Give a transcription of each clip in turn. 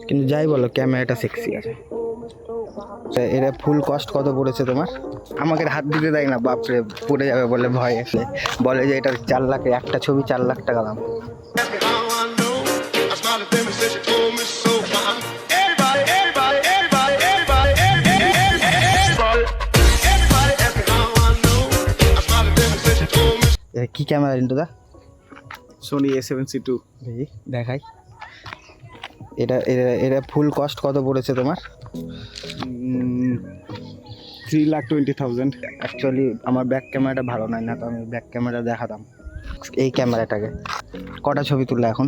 কিন্তু যাই বলো ক্যামেরাটা সেক্সি আছে। এটা ফুল কস্ট কত পড়েছে তোমার? আমাকে হাত দিতে দেয় না, বাপরে পড়ে যাবে বলে ভয় এসে বলে যে এটা 4 লাখ, একটা ছবি 4 লাখ টাকা দাম। কি ক্যামেরা কিন্তু দা? সোনি A7C2 দেখাই। এটা এটা এটা ফুল কস্ট কত পড়েছে তোমার? 3,20,000। অ্যাকচুয়ালি আমার ব্যাক ক্যামেরাটা ভালো নয়, না তো আমি ব্যাক ক্যামেরা দেখাতাম। এই ক্যামেরাটাকে কটা ছবি তুললে এখন?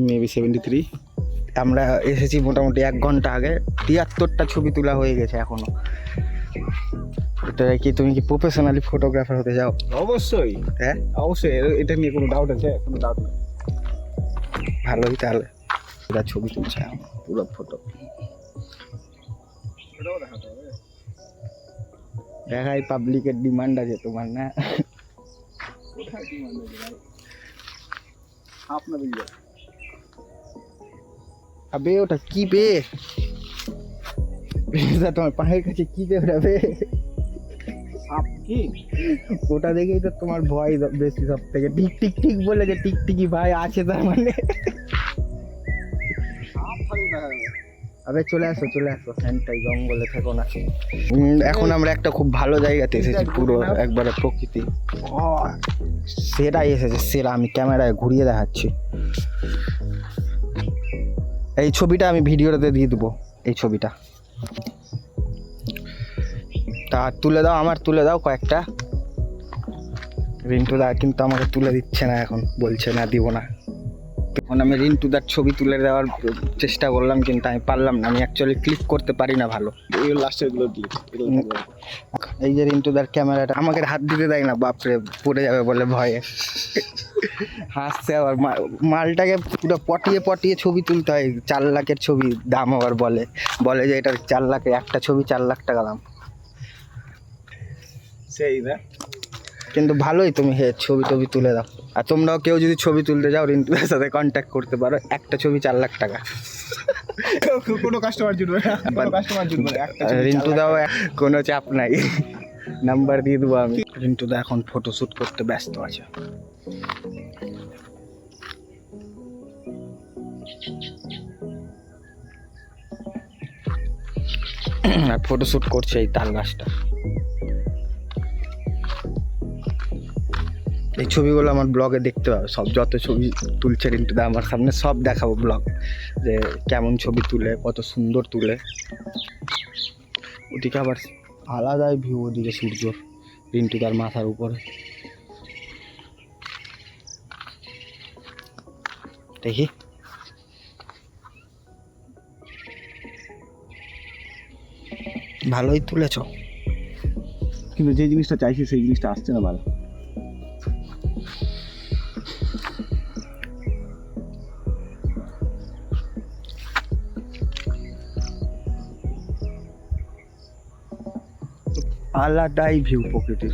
মেবি 73। আমরা এসেছি মোটামুটি 1 ঘন্টা আগে, 73টা ছবি তোলা হয়ে গেছে এখনো। এটা কি তুমি কি প্রফেশনালি ফটোগ্রাফার হতে যাও? অবশ্যই, হ্যাঁ অবশ্যই, এটা নিয়ে কোনো ডাউট আছে? কোনো ডাউট নেই। ভালোই তাহলে। এটা ছবি তুলছে এখন পুরো ফটো দেখাই। পাবলিকের ডিমান্ড আছে তোমার না? কোথায় ডিমান্ড আছে ভাই? আপনাদের ইয়ে। আবে ওটা কি বে? তোমার পায়ের কাছে কি বে ওটা বে? সাপ কি? ওটা দেখেই তো তোমার ভয় বেশি সব থেকে। টিক টিক টিক বলে যে টিকটিকি ভাই আছে তার মানে। সাপ থাকলে দেখা যাবে। আবে চলে আসো চলে আসো, ফ্যানটাই জঙ্গলে থেকো না। এখন আমরা একটা খুব ভালো জায়গাতে এসেছি, পুরো একবারে প্রকৃতি। সেরাই এসেছে সেরা, আমি ক্যামেরায় ঘুরিয়ে দেখাচ্ছি। এই ছবিটা আমি ভিডিওতে দিয়ে দেবো, এই ছবিটা। তা তুলে দাও, আমার তুলে দাও কয়েকটা। রিন্টু দা কিন্তু আমাকে তুলে দিচ্ছে না এখন, বলছে না দিব না। তখন আমি রিন্টু দার ছবি তুলে দেওয়ার চেষ্টা করলাম, কিন্তু আমি পারলাম না। আমি অ্যাকচুয়ালি ক্লিক করতে পারি না ভালো। এই লাস্টের গুলো ক্লিক। এই যে রিন্টু দার ক্যামেরাটা আমাকে হাত দিতে দেয় না, বাপরে পড়ে যাবে বলে ভয়ে হাসছে। আবার মালটাকে পুরো পটিয়ে পটিয়ে ছবি তুলতে হয়। 4 লাখের ছবি দাম, আবার বলে যে এটা 4 লাখে, একটা ছবি 4 লাখ টাকা দাম। সেই না, কিন্তু ভালোই তুমি ছবি টবি তুলে দাও। আর তোমরাও কেউ যদি ছবি তুলতে যাও রিন্টুদের সাথে কন্ট্যাক্ট করতে পারো, একটা ছবি 4 লাখ টাকা। কোনো কাস্টমার জুটবে না, কোনো কাস্টমার জুটবে না। রিন্টু দাও, কোনো চাপ নাই, নাম্বার দিয়ে দেবো আমি। রিন্টু দা এখন ফটো শ্যুট করতে ব্যস্ত আছে। আর ফটো শ্যুট করছে এই তাল গাছটা। এই ছবিগুলো আমার ব্লগে দেখতে পাবে, সব যত ছবি তুলছে রিন্টু দা আমার সামনে সব দেখাবো ব্লগ, যে কেমন ছবি তুলে, কত সুন্দর তুলে। ওদিকে আবার আলাদাই ভিউ, ওদিকে সূর্য রিন্টু দার মাথার উপরে। দেখি ভালোই তুলেছ, কিন্তু যে জিনিসটা চাইছি সেই জিনিসটা আসছে না ভালো। আলাদাই ভিউ প্রকৃতির।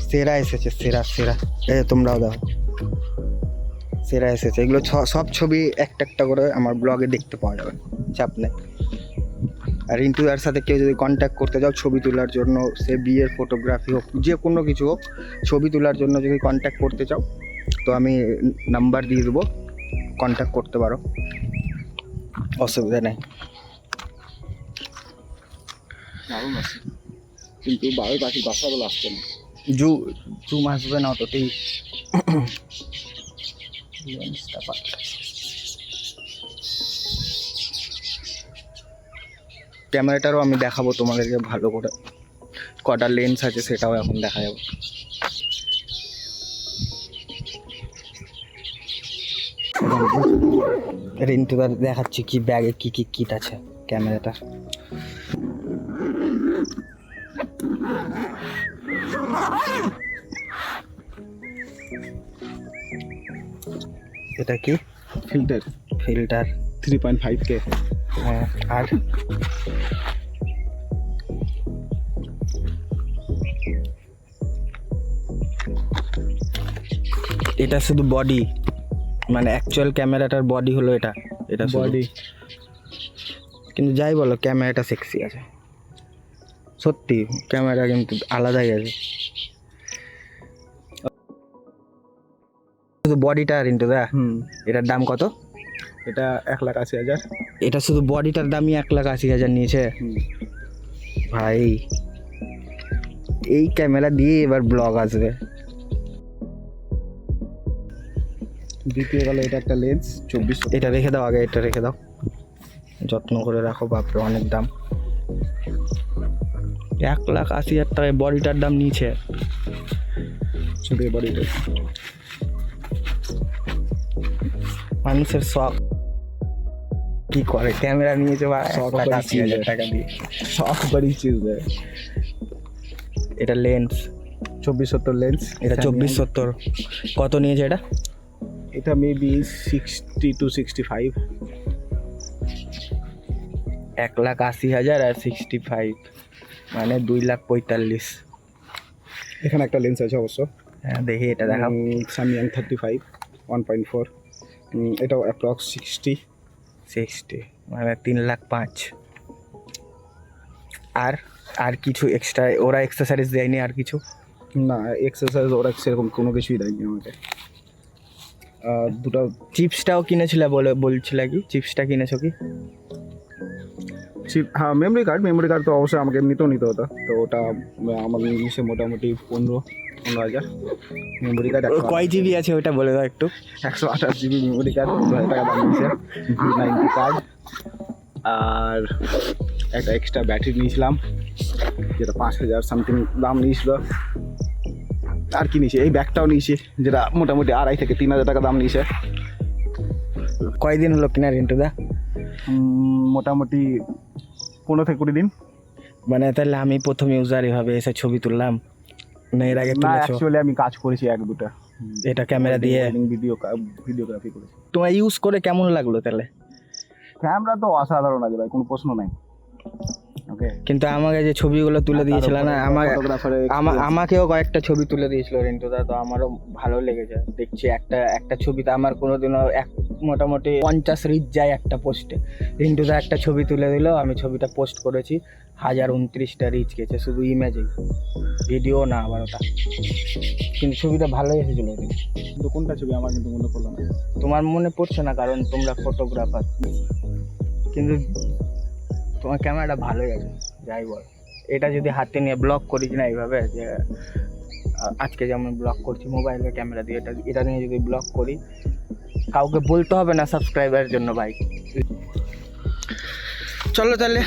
সেরা এসেছে, সেরা সেরা। তোমরাও দাও, সেরা এসেছে। এগুলো সব ছবি একটা একটা করে আমার ব্লগে দেখতে পাওয়া যাবে, চাপ নেই। আর রিন্টু দার সাথে কেউ যদি কন্ট্যাক্ট করতে যাও ছবি তোলার জন্য, সে বিয়ের ফটোগ্রাফি হোক, যে কোনো কিছু হোক, ছবি তোলার জন্য যদি কন্ট্যাক্ট করতে চাও তো আমি নাম্বার দিয়ে দেবো, কন্ট্যাক্ট করতে পারো, অসুবিধা নেই। দারুণ আছে, কিন্তু বাড়ির পাখির বাসাগুলো আসছে না। জুম আসবে না অতটাই। ক্যামেরাটারও আমি দেখাবো তোমাদেরকে ভালো করে, কটা লেন্স আছে সেটাও এখন দেখা যাবে। রিন্টুদার দেখাচ্ছি কি ব্যাগে কি কি কিট আছে ক্যামেরাটার। এটা কি? Filter 3.5K। হ্যাঁ, আর এটা শুধু বডি, মানে অ্যাকচুয়াল ক্যামেরাটার বডি হলো এটা, এটা বডি। কিন্তু যাই বলো ক্যামেরাটা সেক্সি আছে, সত্যি ক্যামেরা কিন্তু আলাদাই আছে। শুধু বডিটা রিন্টু দা, এটার দাম কত? এটা 1,80,000। এটা শুধু বডিটার দামই 1,80,000 নিয়েছে ভাই। এই ক্যামেরা দিয়ে এবার ব্লগ আসবে। দ্বিতীয় গেল এটা একটা লেন্স 2400। এটা রেখে দাও আগে, এটা রেখে দাও, যত্ন করে রাখো। বাপরে অনেক দাম, 1,80,000 টাকায় বডিটার দাম নিয়েছে। ছোট বডিটা মানুষের শখ কি করে, ক্যামেরা নিয়েছে বা শখ 1,80,000 টাকা দিয়ে। শখ বড়ি চিজ है। এটা লেন্স 2470 লেন্স। এটা 2470। কত নিয়েছে এটা? এটা মেবি 60 to 65। 1,80,000 আর 65 মানে 2,45,000। এখানে একটা লেন্স আছে অবশ্য। হ্যাঁ দেখি এটা দেখাও। সাময়াং 35 1.4। এটাও অ্যাপ্রক্স 60 মানে 3,05,000। আর কিছু এক্সট্রা ওরা এক্সেসরিজ দেয়নি আর কিছু? না, এক্সারসাইজ ওরা সেরকম কোনো কিছুই দেয়নি আমাকে। দুটো চিপসটাও কিনেছিলে বলছিলে কি? চিপসটা কিনেছো কি? চিপ, হ্যাঁ মেমরি কার্ড তো অবশ্যই আমাকে এমনিতেও নিতে হতো। তো ওটা আমার নিচে মোটামুটি 15,000 মেমরি কার্ড। কয় জিবি আছে ওটা বলে দাও একটু। 128 জিবি মেমরি কার্ড, 2,000 টাকা দাম নিয়েছে। V90 কার্ড, আর একটা এক্সট্রা ব্যাটারি নিয়েছিলাম যেটা 5,000 সামথিং দাম নিয়েছিল। আর কি নিয়েছি, এই ব্যাগটাও নিয়েছি যেটা মোটামুটি 2,500 থেকে 3,000 টাকা দাম নিয়েছে। কয়দিন হলো কিনা রিন্টু দা? মোটামুটি 15 থেকে 20 দিন। মানে তাহলে আমি প্রথম ইউজার এভাবে এসে ছবি তুললাম না এর আগে না, তুলেছো? অ্যাকচুয়ালি আমি কাজ করেছি 1-2টা এটা ক্যামেরা দিয়ে ভিডিওগ্রাফি করেছি। তোমার ইউজ করে কেমন লাগলো তাহলে? ক্যামেরা তো অসাধারণ আছে ভাই, কোনো প্রশ্ন নাই। ওকে, কিন্তু আমাকে যে ছবিগুলো তুলে দিয়েছিল না, আমাকেও কয়েকটা ছবি তুলে দিয়েছিল রিন্টু দা, তো আমারও ভালো লেগেছে। দেখছি একটা ছবিতে আমার কোনোদিনও মোটামুটি 50 রিচ যায় একটা পোস্টে। রিন্টু দা একটা ছবি তুলে দিল, আমি ছবিটা পোস্ট করেছি, 1029টা রিচ গেছে শুধু ইমেজেই, ভিডিও না আবার ওটা। কিন্তু ছবিটা ভালোই এসেছিল। কিন্তু কোনটা ছবি আমার কিন্তু মনে পড়লো না। তোমার মনে পড়ছে না কারণ তোমরা ফটোগ্রাফার, কিন্তু তোমার ক্যামেরাটা ভালোই আছে যাই বল। এটা যদি হাতে নিয়ে ব্লগ করিস না এইভাবে, যে আজকে যেমন ব্লগ করছি মোবাইলের ক্যামেরা দিয়ে, এটা নিয়ে যদি ব্লগ করি, কাউকে বলতে হবে না সাবস্ক্রাইবারের জন্য ভাই। চলো তাহলে